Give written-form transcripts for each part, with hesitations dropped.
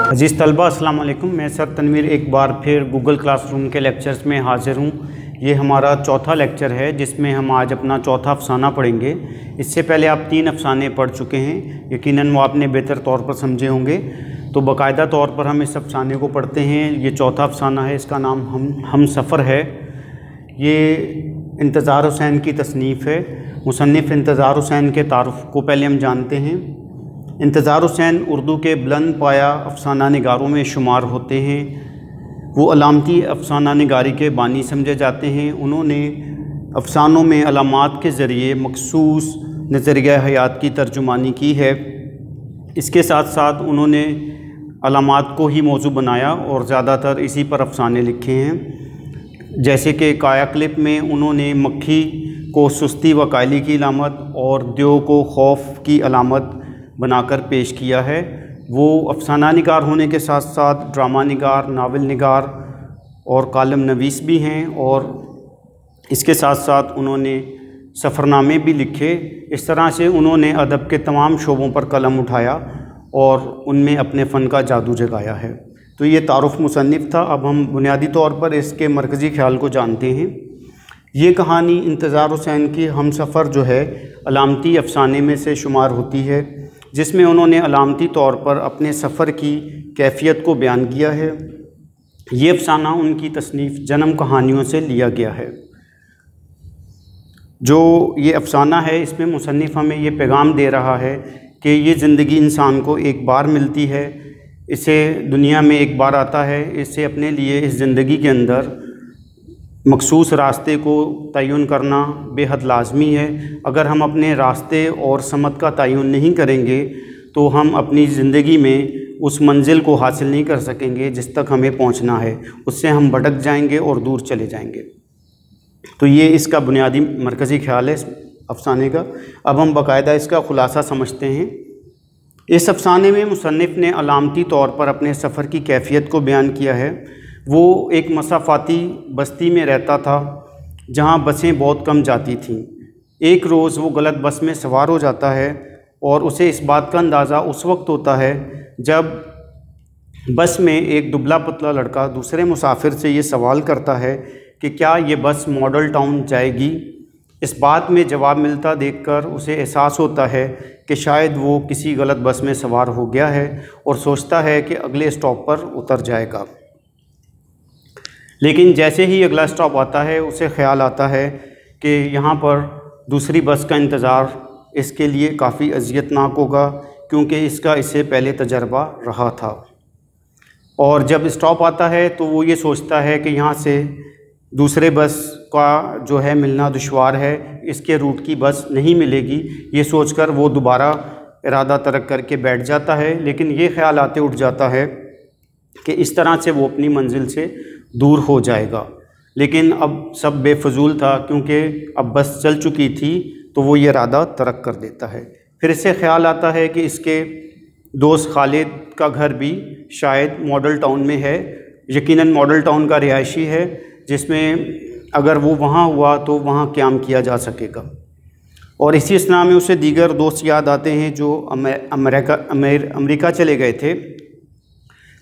अजीज़ तलबा अस्सलाम वालेकुम। मैं सर तनवीर एक बार फिर गूगल क्लासरूम के लेक्चर्स में हाज़िर हूँ। ये हमारा चौथा लेक्चर है जिसमें हम आज अपना चौथा अफ़साना पढ़ेंगे। इससे पहले आप 3 अफ़साने पढ़ चुके हैं, यकीनन वो आपने बेहतर तौर पर समझे होंगे। तो बाकायदा तौर पर हम इस अफ़साने को पढ़ते हैं। ये चौथा अफ़साना है, इसका नाम हम सफ़र है। ये इंतज़ार हुसैन की तसनीफ़ है। मुसन्निफ़ इंतज़ार हुसैन के तारुफ़ को पहले हम जानते हैं। इंतज़ार हुसैन उर्दू के बुलंद पाया अफ़साना निगारों में शुमार होते हैं। वो अलामती अफ़साना निगारी के बानी समझे जाते हैं। उन्होंने अफ़सानों में अलामात के ज़रिए मखसूस नज़रिया हयात की तर्जुमानी की है। इसके साथ साथ उन्होंने अलामात को ही मौजू बनाया और ज़्यादातर इसी पर अफ़साने लिखे हैं। जैसे कि कायाक्लिप में उन्होंने मक्खी को सुस्ती व कायली की अलामत और द्यो को खौफ की अलामत बनाकर पेश किया है। वो अफ़साना निगार होने के साथ साथ ड्रामा निगार, नावल निगार और कालम नवीस भी हैं। और इसके साथ साथ उन्होंने सफ़रनामे भी लिखे। इस तरह से उन्होंने अदब के तमाम शोबों पर कलम उठाया और उनमें अपने फ़न का जादू जगाया है। तो ये तारुफ़ मुसन्निफ़ था। अब हम बुनियादी तौर पर इसके मरकज़ी ख़्याल को जानते हैं। ये कहानी इंतज़ार हुसैन की हम सफ़र जो है अलामती अफ़साने में से शुमार होती है, जिसमें उन्होंने अलामती तौर पर अपने सफ़र की कैफ़ियत को बयान किया है। ये अफ़साना उनकी तसनीफ़ जन्म कहानियों से लिया गया है। जो ये अफ़साना है, इसमें मुसन्निफ़ हमें ये पैगाम दे रहा है कि ये ज़िंदगी इंसान को एक बार मिलती है, इसे दुनिया में एक बार आता है। इससे अपने लिए इस ज़िंदगी के अंदर मखसूस रास्ते को तयन करना बेहद लाजमी है। अगर हम अपने रास्ते और समत का तयन नहीं करेंगे तो हम अपनी ज़िंदगी में उस मंजिल को हासिल नहीं कर सकेंगे जिस तक हमें पहुंचना है। उससे हम भटक जाएंगे और दूर चले जाएंगे। तो ये इसका बुनियादी मरकज़ी ख़्याल है इस अफ़साने का। अब हम बाकायदा इसका ख़ुलासा समझते हैं। इस अफ़साने में मुसन्निफ़ ने अलामती तौर पर अपने सफ़र की कैफ़ियत को बयान किया है। वो एक मसाफ़ाती बस्ती में रहता था जहाँ बसें बहुत कम जाती थीं। एक रोज़ वो गलत बस में सवार हो जाता है और उसे इस बात का अंदाज़ा उस वक्त होता है जब बस में एक दुबला पतला लड़का दूसरे मुसाफिर से ये सवाल करता है कि क्या ये बस मॉडल टाउन जाएगी। इस बात में जवाब मिलता देखकर उसे एहसास होता है कि शायद वो किसी गलत बस में सवार हो गया है और सोचता है कि अगले स्टॉप पर उतर जाएगा। लेकिन जैसे ही अगला स्टॉप आता है उसे ख़्याल आता है कि यहाँ पर दूसरी बस का इंतज़ार इसके लिए काफ़ी अज़ियतनाक होगा, क्योंकि इसका इससे पहले तजर्बा रहा था। और जब स्टॉप आता है तो वो ये सोचता है कि यहाँ से दूसरे बस का जो है मिलना दुश्वार है, इसके रूट की बस नहीं मिलेगी। ये सोचकर वो दोबारा इरादा तर्क करके बैठ जाता है। लेकिन ये ख़्याल आते उठ जाता है कि इस तरह से वो अपनी मंजिल से दूर हो जाएगा। लेकिन अब सब बेफजूल था, क्योंकि अब बस चल चुकी थी। तो वो ये इरादा तर्क कर देता है। फिर इससे ख़्याल आता है कि इसके दोस्त खालिद का घर भी शायद मॉडल टाउन में है, यकीनन मॉडल टाउन का रिहायशी है, जिसमें अगर वो वहाँ हुआ तो वहाँ क़याम किया जा सकेगा। और इसी असना में उसे दीगर दोस्त याद आते हैं जो अमेरिका चले गए थे।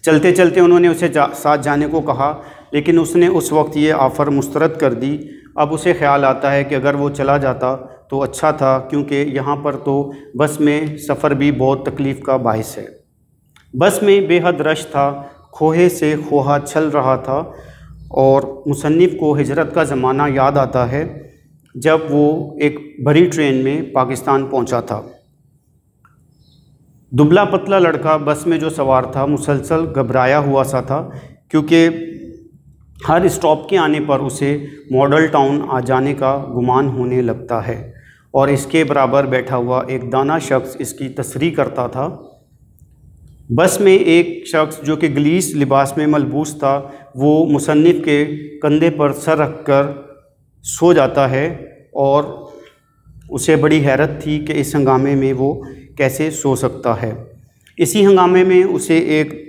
चलते चलते उन्होंने उसे साथ जाने को कहा, लेकिन उसने उस वक्त ये ऑफ़र मुस्तरद कर दी। अब उसे ख़्याल आता है कि अगर वो चला जाता तो अच्छा था, क्योंकि यहाँ पर तो बस में सफ़र भी बहुत तकलीफ़ का बाइस है। बस में बेहद रश था, खोहे से खोहा चल रहा था। और मुसन्निफ़ को हिजरत का ज़माना याद आता है जब वो एक भरी ट्रेन में पाकिस्तान पहुँचा था। दुबला पतला लड़का बस में जो सवार था मुसलसल घबराया हुआ सा था, क्योंकि हर स्टॉप के आने पर उसे मॉडल टाउन आ जाने का गुमान होने लगता है। और इसके बराबर बैठा हुआ एक दाना शख्स इसकी तस्रीह करता था। बस में एक शख्स जो कि गलीस लिबास में मलबूस था, वो मुसन्निफ़ के कंधे पर सर रख कर सो जाता है। और उसे बड़ी हैरत थी कि इस हंगामे में वो कैसे सो सकता है। इसी हंगामे में उसे एक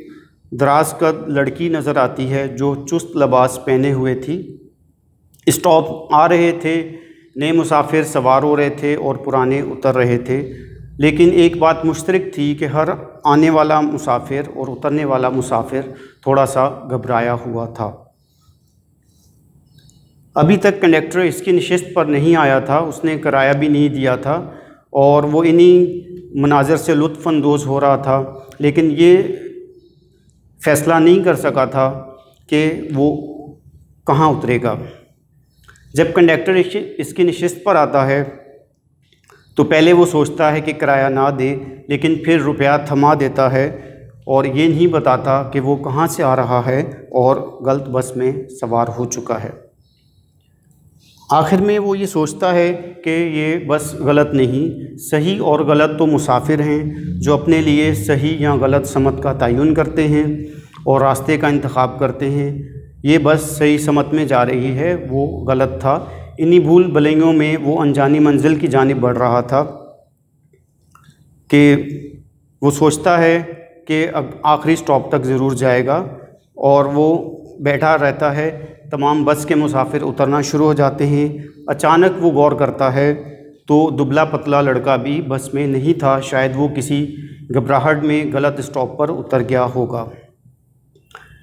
दराज कद लड़की नज़र आती है जो चुस्त लिबास पहने हुए थी। स्टॉप आ रहे थे, नए मुसाफिर सवार हो रहे थे और पुराने उतर रहे थे। लेकिन एक बात मुश्तरक थी कि हर आने वाला मुसाफिर और उतरने वाला मुसाफिर थोड़ा सा घबराया हुआ था। अभी तक कंडक्टर इसकी नशिस्त पर नहीं आया था, उसने किराया भी नहीं दिया था और वो इन्हीं मनाज़र से लुत्फ़अंदोज़ हो रहा था, लेकिन ये फ़ैसला नहीं कर सका था कि वो कहाँ उतरेगा। जब कंडक्टर इसकी नशिस्त पर आता है तो पहले वो सोचता है कि किराया ना दे, लेकिन फिर रुपया थमा देता है और ये नहीं बताता कि वो कहाँ से आ रहा है और गलत बस में सवार हो चुका है। आखिर में वो ये सोचता है कि ये बस गलत नहीं, सही और गलत तो मुसाफिर हैं जो अपने लिए सही या गलत समत का तयन करते हैं और रास्ते का इंतखाब करते हैं। ये बस सही समत में जा रही है, वो गलत था। इन्हीं भूल भलाइयों में वो अनजानी मंजिल की जानिब बढ़ रहा था कि वो सोचता है कि अब आखिरी स्टॉप तक ज़रूर जाएगा और वो बैठा रहता है। तमाम बस के मुसाफिर उतरना शुरू हो जाते हैं। अचानक वो गौर करता है तो दुबला पतला लड़का भी बस में नहीं था, शायद वो किसी घबराहट में गलत स्टॉप पर उतर गया होगा।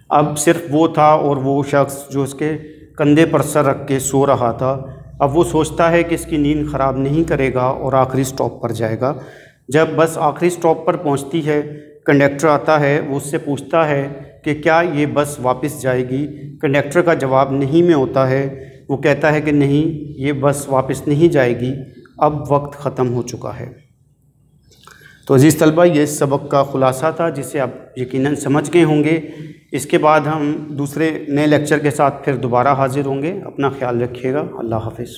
अब सिर्फ वो था और वो शख्स जो उसके कंधे पर सर रख के सो रहा था। अब वो सोचता है कि इसकी नींद ख़राब नहीं करेगा और आखिरी स्टॉप पर जाएगा। जब बस आखिरी स्टॉप पर पहुंचती है, कंडक्टर आता है, वो उससे पूछता है कि क्या ये बस वापस जाएगी। कंडक्टर का जवाब नहीं में होता है। वो कहता है कि नहीं, ये बस वापस नहीं जाएगी, अब वक्त ख़त्म हो चुका है। तो अज़ीज़ तलबा, ये सबक का ख़ुलासा था जिसे आप यकीनन समझ गए होंगे। इसके बाद हम दूसरे नए लेक्चर के साथ फिर दोबारा हाज़िर होंगे। अपना ख्याल रखिएगा। अल्लाह हाफ़िज़।